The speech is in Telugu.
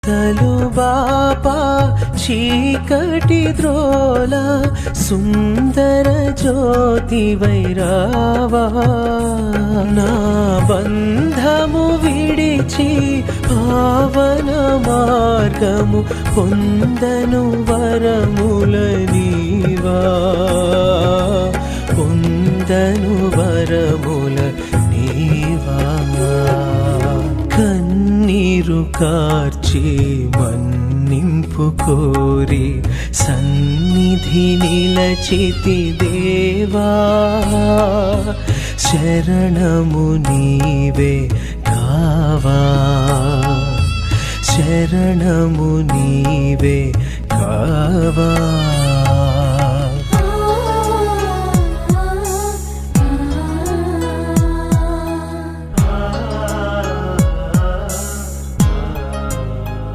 చింతలు బాపా చీకటి ద్రోల సుందర జ్యోతి వైరావా నా బంధము విడిచి పావన మార్గము పొందను వరముల నీవా పొందను వరముల నీవా కన్నీరు కార్చి మన్నింపు కోరి సన్నిధి నిలచితి దేవా శరణము నీవే కావా శరణము నీవే కావా